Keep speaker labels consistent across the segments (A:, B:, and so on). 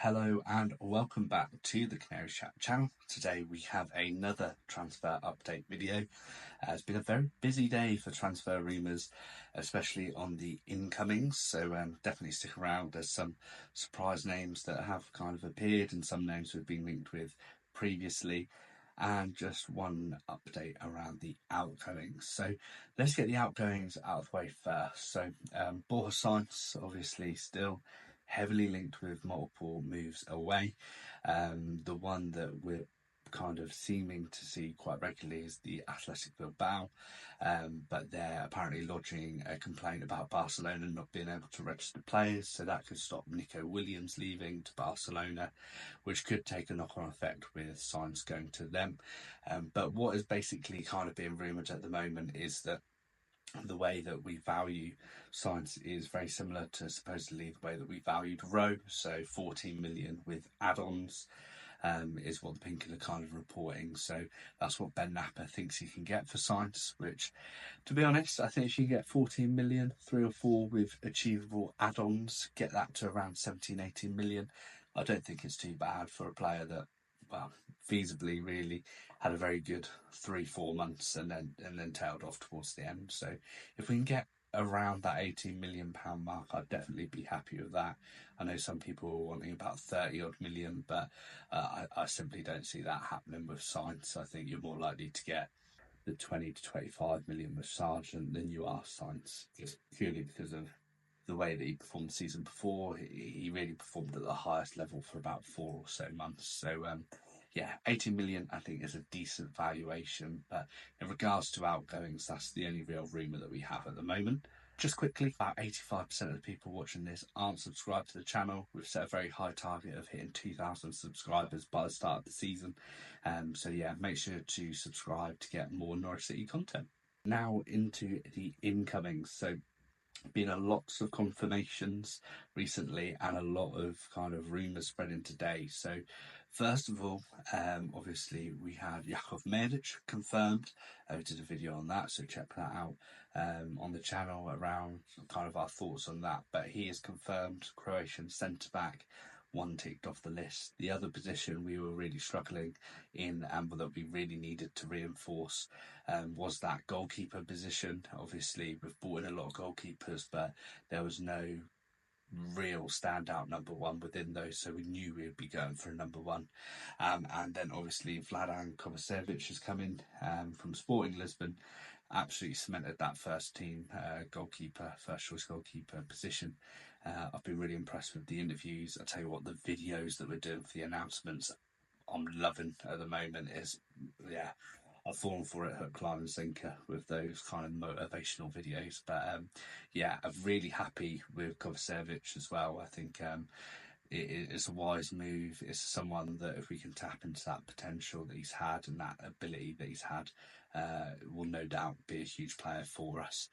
A: Hello and welcome back to the Canary Chat channel. Today we have another transfer update video. It's been a very busy day for transfer rumours, especially on the incomings, so definitely stick around. There's some surprise names that have kind of appeared and some names we've been linked with previously, and just one update around the outgoings. So let's get the outgoings out of the way first. So Borja Sainz obviously still heavily linked with multiple moves away. The one that we're kind of seeming to see quite regularly is the Athletic Bilbao, but they're apparently lodging a complaint about Barcelona not being able to register players, so that could stop Nico Williams leaving to Barcelona, which could take a knock-on effect with Sainz going to them. But what is basically kind of being rumoured at the moment is that the way that we value Sainz is very similar to supposedly the way that we valued Rowe, so 14 million with add-ons is what the Pink are kind of reporting. So that's what Ben Napper thinks he can get for Sainz, which, to be honest, I think if you get 14 million, 3 or 4 with achievable add-ons, get that to around 17, 18 million, I don't think it's too bad for a player that, well, feasibly really had a very good 3-4 months and then tailed off towards the end. So if we can get around that 18 million pound mark, I'd definitely be happy with that. I know some people are wanting about 30 odd million, but I simply don't see that happening with Sainz. I think you're more likely to get the 20 to 25 million with Sargent than you are Sainz, just purely because of the way that he performed the season before. He really performed at the highest level for about 4 or so months. So yeah, 18 million I think is a decent valuation, but in regards to outgoings, that's the only real rumour that we have at the moment. Just quickly, about 85% of the people watching this aren't subscribed to the channel. We've set a very high target of hitting 2,000 subscribers by the start of the season. So yeah, make sure to subscribe to get more Norwich City content. Now into the incomings. So been a lots of confirmations recently and a lot of kind of rumours spreading today. So first of all, obviously we had Jakov Medic confirmed. We did a video on that, so check that out on the channel around kind of our thoughts on that. But he is confirmed, Croatian centre back, one ticked off the list. The other position we were really struggling in and that we really needed to reinforce was that goalkeeper position. Obviously we've brought in a lot of goalkeepers, but there was no real standout number one within those, so we knew we would be going for a number one. And then obviously Vladan Kovacevic has come in from Sporting Lisbon, absolutely cemented that first team goalkeeper, first choice goalkeeper position. I've been really impressed with the interviews. I tell you what, the videos that we're doing for the announcements, I'm loving at the moment. Is, yeah, I've fallen for it hook, line and sinker with those kind of motivational videos. But yeah, I'm really happy with Kovacevic as well. I think it's a wise move. It's someone that if we can tap into that potential that he's had and that ability that he's had, will no doubt be a huge player for us.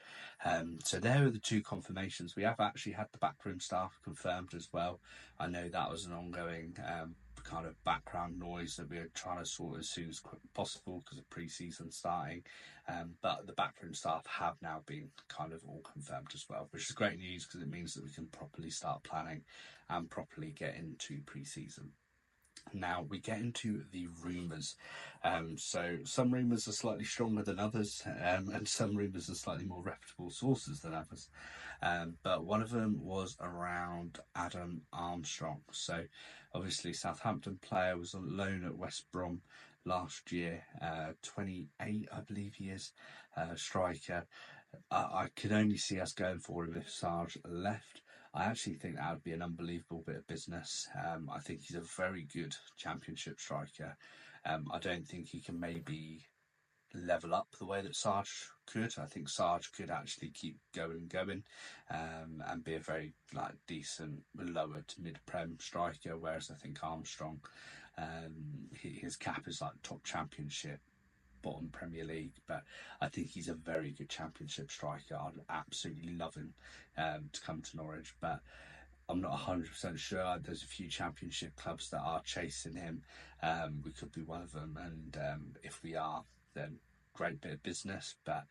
A: So there are the two confirmations. We have actually had the backroom staff confirmed as well. I know that was an ongoing kind of background noise that we're trying to sort as soon as possible because of pre-season starting, but the backroom staff have now been kind of all confirmed as well, which is great news because it means that we can properly start planning and properly get into pre-season. Now we get into the rumours. So some rumours are slightly stronger than others, and some rumours are slightly more reputable sources than others. But one of them was around Adam Armstrong. So obviously Southampton player, was on loan at West Brom last year, 28 I believe he is, striker. I could only see us going for him if Sarge left. I actually think that would be an unbelievable bit of business. I think he's a very good championship striker. I don't think he can maybe level up the way that Sarge could. I think Sarge could actually keep going and be a very decent lower to mid-prem striker, whereas I think Armstrong, his cap is like top championship, bottom Premier League, but I think he's a very good championship striker. I'd absolutely love him to come to Norwich, but I'm not 100% sure. There's a few championship clubs that are chasing him. We could be one of them, and if we are, then great bit of business. But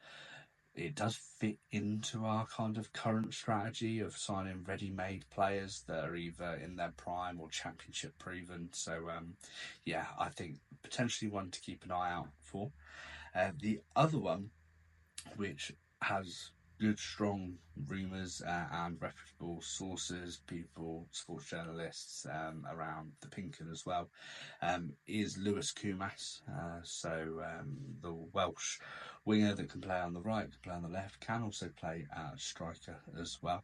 A: it does fit into our kind of current strategy of signing ready-made players that are either in their prime or championship proven. So, yeah, I think potentially one to keep an eye out for. The other one, which has good, strong rumours and reputable sources, people, sports journalists around the Pinken as well, is Lewis Koumas. The Welsh winger that can play on the right, can play on the left, can also play striker as well.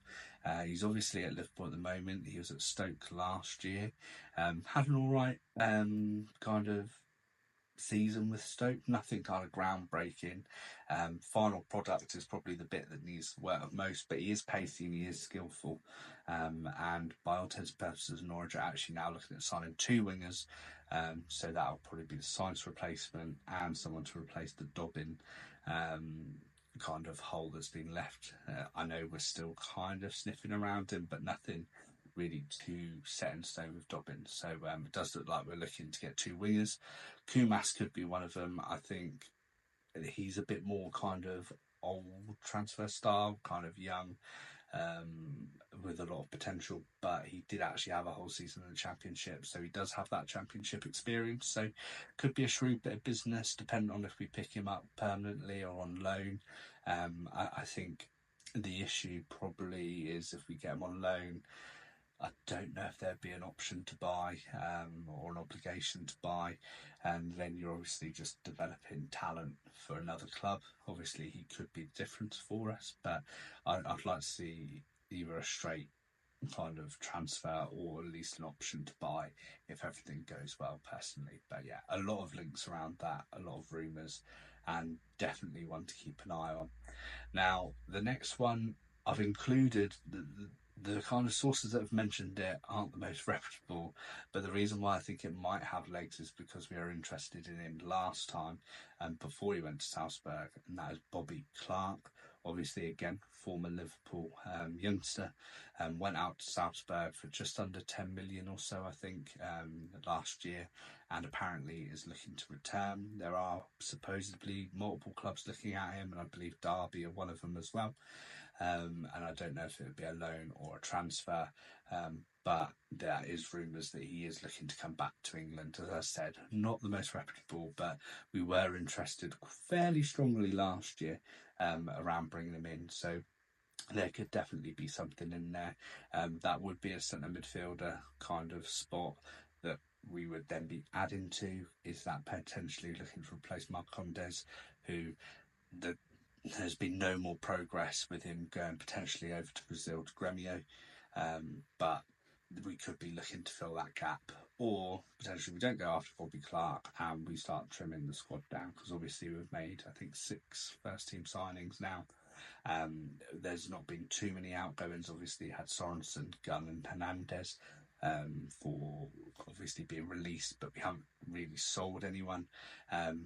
A: He's obviously at Liverpool at the moment. He was at Stoke last year. Had an all right kind of season with Stoke, nothing kind of groundbreaking. Final product is probably the bit that needs work most, but he is pacey and he is skillful. And by all intents and purposes, Norwich are actually now looking at signing two wingers. So that'll probably be the Sainz replacement and someone to replace the Dobbin kind of hole that's been left. I know we're still kind of sniffing around him, but nothing really too set in stone with Dobbin. So it does look like we're looking to get two wingers. Koumas could be one of them. I think he's a bit more kind of old transfer style, kind of young, with a lot of potential, but he did actually have a whole season in the Championship, so he does have that Championship experience. So could be a shrewd bit of business, depending on if we pick him up permanently or on loan. I think the issue probably is if we get him on loan, I don't know if there'd be an option to buy or an obligation to buy, and then you're obviously just developing talent for another club. Obviously, he could be the difference for us, but I'd like to see either a straight kind of transfer or at least an option to buy if everything goes well, personally. But yeah, a lot of links around that, a lot of rumours, and definitely one to keep an eye on. Now, the next one I've included the kind of sources that have mentioned it aren't the most reputable, but the reason why I think it might have legs is because we were interested in him last time before he went to Salzburg, and that is Bobby Clarke. Obviously, again, former Liverpool youngster, went out to Salzburg for just under 10 million or so, I think, last year, and apparently is looking to return. There are supposedly multiple clubs looking at him, and I believe Derby are one of them as well. And I don't know if it would be a loan or a transfer, but there is rumours that he is looking to come back to England. As I said, not the most reputable, but we were interested fairly strongly last year around bringing him in. So there could definitely be something in there. That would be a centre midfielder kind of spot that we would then be adding to. Is that potentially looking to replace Marcondes, who there's been no more progress with him going potentially over to Brazil to Gremio, but we could be looking to fill that gap, or potentially we don't go after Bobby Clarke and we start trimming the squad down, because obviously we've made, I think, 6 first team signings now. There's not been too many outgoings. Obviously had Sorensen, Gunn and Hernandez for obviously being released, but we haven't really sold anyone,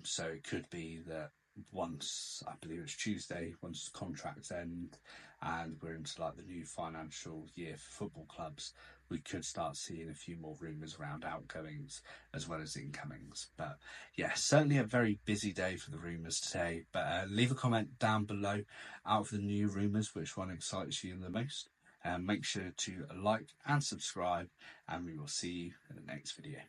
A: so it could be that once, I believe it's Tuesday, once contracts end and we're into like the new financial year for football clubs, we could start seeing a few more rumours around outgoings as well as incomings. But yeah, certainly a very busy day for the rumours today. But leave a comment down below, out of the new rumours, which one excites you the most. Make sure to like and subscribe, and we will see you in the next video.